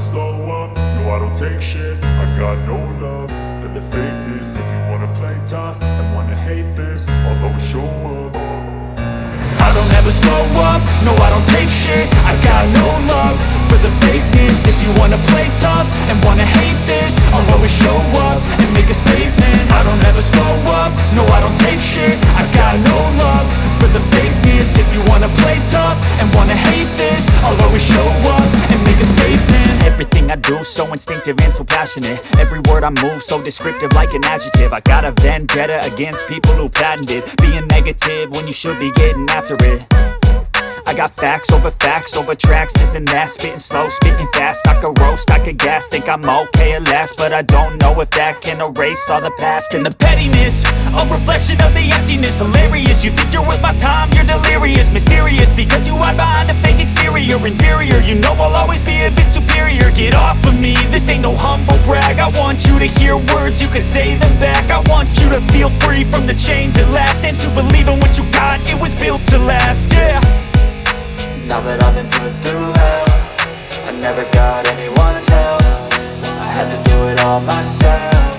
slow up, no I don't take shit. I got no love for the fakeness. If you wanna play tough and wanna hate this, I'll always show up. I don't ever slow up, no I don't take shit. I got no love for the fakeness. If you wanna play tough and wanna hate this, I'll always show up and make a statement. I don't ever slow up, no I don't take shit. I got no love for the fakeness. If you wanna play tough and wanna hate this, I'll always show up and make a statement. Everything I do so instinctive and so passionate. Every word I move so descriptive like an adjective. I got a vendetta against people who patented being negative when you should be getting after it. I got facts over tracks, this and that. Spitting slow, spitting fast, I could roast, I could gas. Think I'm okay at last, but I don't know if that can erase all the past. And the pettiness, a reflection of the emptiness. Hilarious, you think you're worth my time, you're delirious. Mysterious, because you hide behind a fake exterior. Inferior, you know I'll always be a bit superior. Get off of me, this ain't no humble brag. I want you to hear words, you can say them back. I want you to feel free from the chains at last, and to believe in what you got, it was built to last, yeah. Now that I've been put through hell, I never got anyone's help. I had to do it all myself.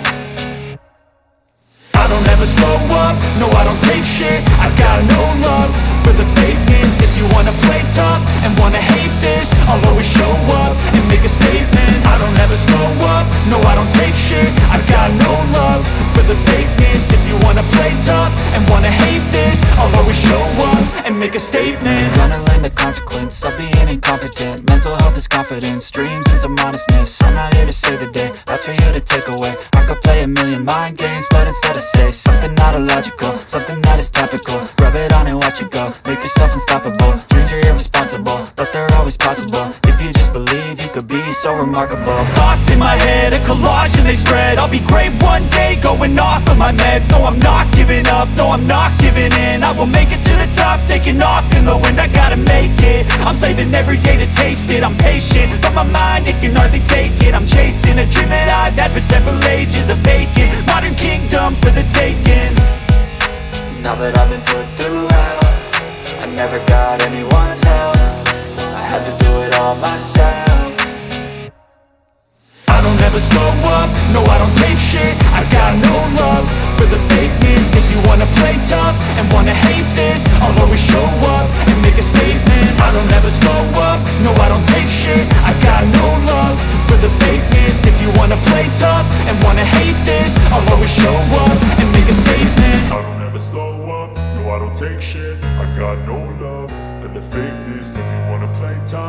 I don't ever slow up, no I don't take shit. I got no love for the fakeness. If you wanna play tough and wanna hate this, I'll always show up and make a statement. I don't ever slow up, no I don't take shit. I got no love for the fakeness. If you wanna play tough and wanna hate this, I'll always show up and make a statement. Gonna learn the consequence of being incompetent. Mental health is confidence, dreams and some honestness. I'm not here to save the day, that's for you to take away. I could play a million mind games, but instead I say something not illogical, something that is topical. Rub it on and watch it go, make yourself unstoppable. Dreams are irresponsible, but they're always possible. If you just believe, you could be so remarkable. Thoughts in my head, a collage and they spread. I'll be great one day, going off of my meds. No, I'm not giving up, no, I'm not giving in. I will make it to the top, taking off in the wind. I gotta make it, I'm saving every day to taste it. I'm patient, but my mind, it can hardly take it. I'm chasing a dream that I've had for several ages. A vacant, modern kingdom for the taking. Now that I've been put through hell, I never got anyone's help. I had to do it all myself. I don't ever slow up, no I don't take shit. I got no love for the fakeness. If you wanna play tough and wanna hate this, I'll always show up and make a statement. I don't ever slow up, no